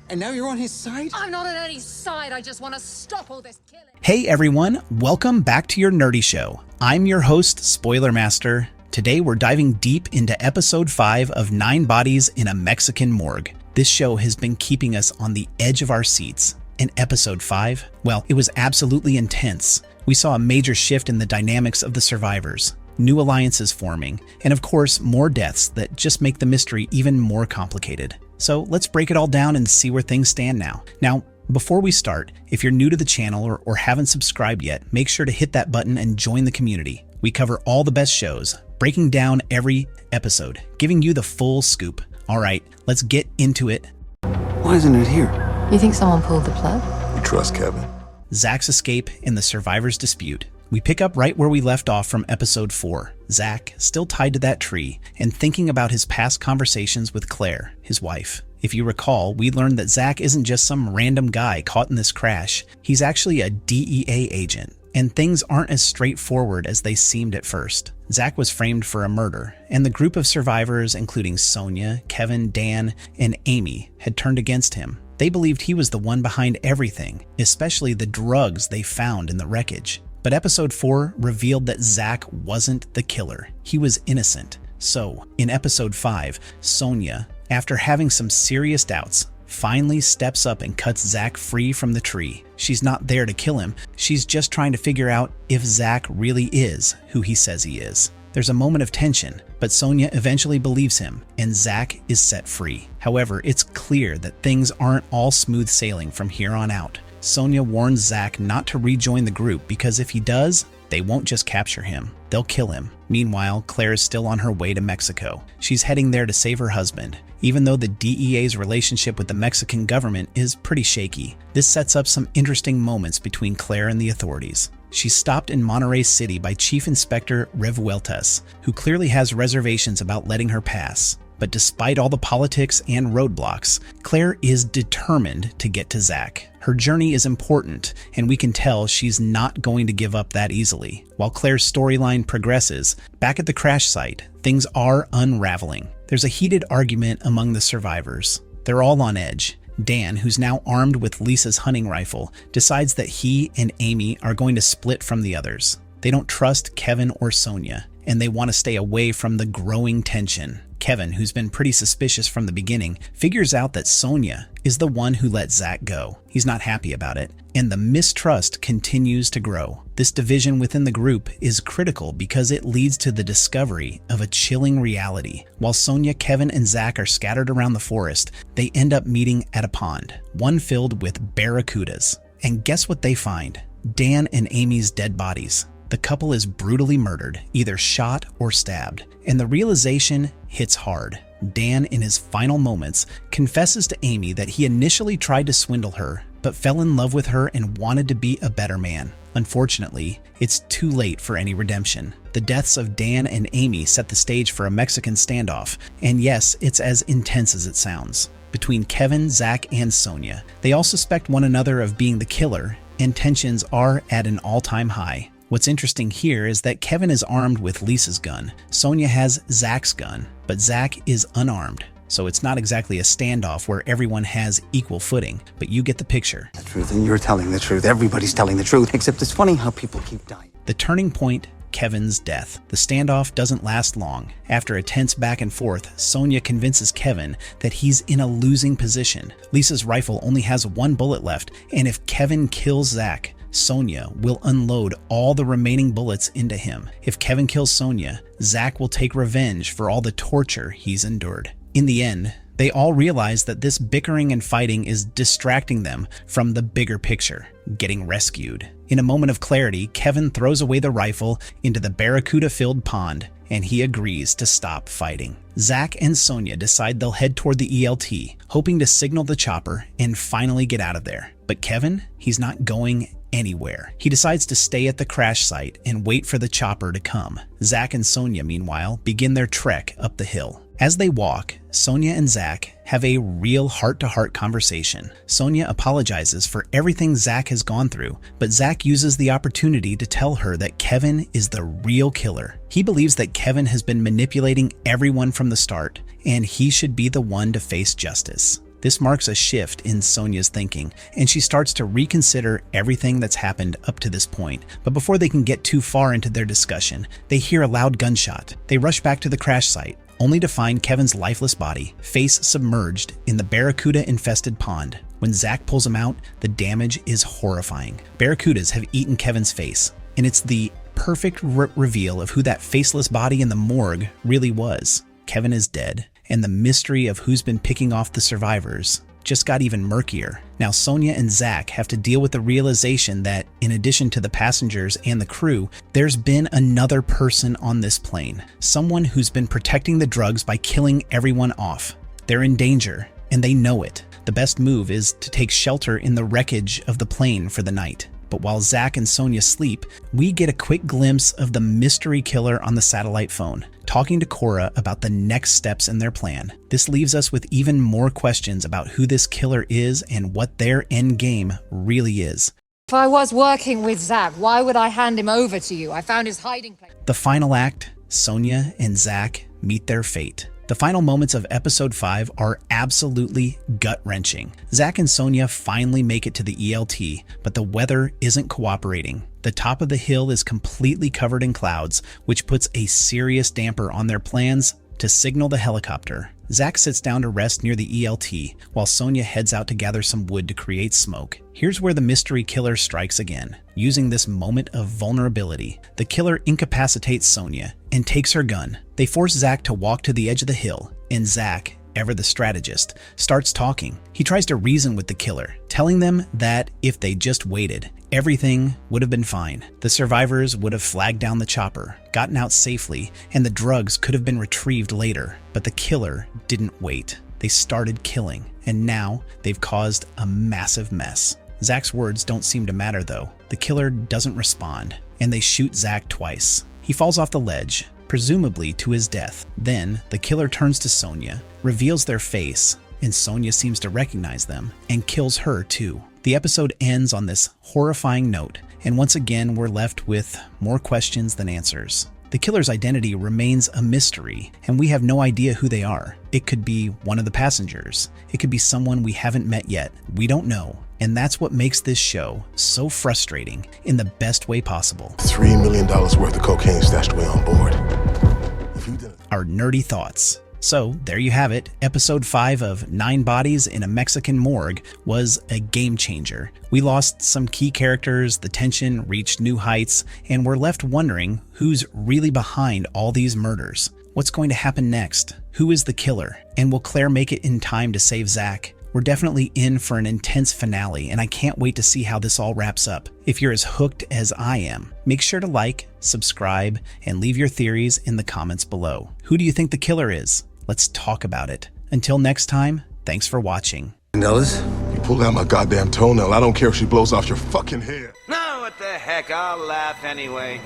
And now you're on his side? I'm not on any side. I just want to stop all this killing. Hey everyone, welcome back to your nerdy show. I'm your host, Spoiler Master. Today we're diving deep into episode 5 of 9 Bodies in a Mexican Morgue. This show has been keeping us on the edge of our seats. In episode 5, well, it was absolutely intense. We saw a major shift in the dynamics of the survivors, new alliances forming, and of course, more deaths that just make the mystery even more complicated. So let's break it all down and see where things stand now. Now, before we start, if you're new to the channel or haven't subscribed yet, make sure to hit that button and join the community. We cover all the best shows, breaking down every episode, giving you the full scoop. All right, let's get into it. Why isn't it here? You think someone pulled the plug? We trust Kevin. Zach's escape and the survivors' dispute. We pick up right where we left off from episode 4. Zach, still tied to that tree, and thinking about his past conversations with Claire, his wife. If you recall, we learned that Zach isn't just some random guy caught in this crash. He's actually a DEA agent, and things aren't as straightforward as they seemed at first. Zach was framed for a murder, and the group of survivors, including Sonia, Kevin, Dan, and Amy, had turned against him. They believed he was the one behind everything, especially the drugs they found in the wreckage. But episode 4 revealed that Zach wasn't the killer. He was innocent. So, in episode 5, Sonia, after having some serious doubts, finally steps up and cuts Zach free from the tree. She's not there to kill him. She's just trying to figure out if Zach really is who he says he is. There's a moment of tension, but Sonia eventually believes him, and Zach is set free. However, it's clear that things aren't all smooth sailing from here on out. Sonia warns Zach not to rejoin the group because if he does, they won't just capture him, they'll kill him. Meanwhile, Claire is still on her way to Mexico. She's heading there to save her husband. Even though the DEA's relationship with the Mexican government is pretty shaky, this sets up some interesting moments between Claire and the authorities. She's stopped in Monterey City by Chief Inspector Revueltas, who clearly has reservations about letting her pass. But despite all the politics and roadblocks, Claire is determined to get to Zach. Her journey is important, and we can tell she's not going to give up that easily. While Claire's storyline progresses, back at the crash site, things are unraveling. There's a heated argument among the survivors. They're all on edge. Dan, who's now armed with Lisa's hunting rifle, decides that he and Amy are going to split from the others. They don't trust Kevin or Sonia, and they want to stay away from the growing tension. Kevin, who's been pretty suspicious from the beginning, figures out that Sonia is the one who let Zach go. He's not happy about it, and the mistrust continues to grow. This division within the group is critical because it leads to the discovery of a chilling reality. While Sonia, Kevin, and Zach are scattered around the forest, they end up meeting at a pond, one filled with barracudas. And guess what they find? Dan and Amy's dead bodies. The couple is brutally murdered, either shot or stabbed, and the realization hits hard. Dan, in his final moments, confesses to Amy that he initially tried to swindle her, but fell in love with her and wanted to be a better man. Unfortunately, it's too late for any redemption. The deaths of Dan and Amy set the stage for a Mexican standoff, and yes, it's as intense as it sounds. Between Kevin, Zach, and Sonia, they all suspect one another of being the killer, and tensions are at an all-time high. What's interesting here is that Kevin is armed with Lisa's gun. Sonia has Zach's gun, but Zach is unarmed. So it's not exactly a standoff where everyone has equal footing, but you get the picture. The truth, and you're telling the truth. Everybody's telling the truth, except it's funny how people keep dying. The turning point, Kevin's death. The standoff doesn't last long. After a tense back and forth, Sonia convinces Kevin that he's in a losing position. Lisa's rifle only has one bullet left, and if Kevin kills Zach, Sonia will unload all the remaining bullets into him. If Kevin kills Sonia, Zach will take revenge for all the torture he's endured. In the end, they all realize that this bickering and fighting is distracting them from the bigger picture, getting rescued. In a moment of clarity, Kevin throws away the rifle into the barracuda-filled pond, and he agrees to stop fighting. Zach and Sonia decide they'll head toward the ELT, hoping to signal the chopper and finally get out of there. But Kevin, he's not going anywhere. He decides to stay at the crash site and wait for the chopper to come. Zach and Sonia, meanwhile, begin their trek up the hill. As they walk, Sonia and Zach have a real heart-to-heart conversation. Sonia apologizes for everything Zach has gone through, but Zach uses the opportunity to tell her that Kevin is the real killer. He believes that Kevin has been manipulating everyone from the start, and he should be the one to face justice. This marks a shift in Sonia's thinking, and she starts to reconsider everything that's happened up to this point. But before they can get too far into their discussion, they hear a loud gunshot. They rush back to the crash site, only to find Kevin's lifeless body, face submerged in the barracuda-infested pond. When Zach pulls him out, the damage is horrifying. Barracudas have eaten Kevin's face, and it's the perfect reveal of who that faceless body in the morgue really was. Kevin is dead, and the mystery of who's been picking off the survivors just got even murkier. Now Sonia and Zach have to deal with the realization that, in addition to the passengers and the crew, there's been another person on this plane. Someone who's been protecting the drugs by killing everyone off. They're in danger, and they know it. The best move is to take shelter in the wreckage of the plane for the night. But while Zach and Sonia sleep, we get a quick glimpse of the mystery killer on the satellite phone, talking to Cora about the next steps in their plan. This leaves us with even more questions about who this killer is and what their end game really is. If I was working with Zach, why would I hand him over to you? I found his hiding place. The final act, Sonia and Zach meet their fate. The final moments of episode 5 are absolutely gut-wrenching. Zach and Sonia finally make it to the ELT, but the weather isn't cooperating. The top of the hill is completely covered in clouds, which puts a serious damper on their plans to signal the helicopter. Zach sits down to rest near the ELT, while Sonia heads out to gather some wood to create smoke. Here's where the mystery killer strikes again. Using this moment of vulnerability, the killer incapacitates Sonia and takes her gun. They force Zach to walk to the edge of the hill, and Zach, ever the strategist, starts talking. He tries to reason with the killer, telling them that if they just waited, everything would have been fine. The survivors would have flagged down the chopper, gotten out safely, and the drugs could have been retrieved later. But the killer didn't wait. They started killing, and now they've caused a massive mess. Zach's words don't seem to matter though. The killer doesn't respond, and they shoot Zach twice. He falls off the ledge, presumably to his death. Then the killer turns to Sonia, reveals their face, and Sonia seems to recognize them and kills her too. The episode ends on this horrifying note, and once again we're left with more questions than answers. The killer's identity remains a mystery, and we have no idea who they are. It could be one of the passengers. It could be someone we haven't met yet. We don't know. And that's what makes this show so frustrating in the best way possible. $3 million worth of cocaine stashed away on board. Our nerdy thoughts. So there you have it. Episode 5 of 9 Bodies in a Mexican Morgue was a game changer. We lost some key characters, the tension reached new heights, and we're left wondering who's really behind all these murders. What's going to happen next? Who is the killer? And will Claire make it in time to save Zach? We're definitely in for an intense finale, and I can't wait to see how this all wraps up. If you're as hooked as I am, make sure to like, subscribe, and leave your theories in the comments below. Who do you think the killer is? Let's talk about it. Until next time, thanks for watching. Ellis? You pulled out my goddamn toenail. I don't care if she blows off your fucking head. No, what the heck, I'll laugh anyway.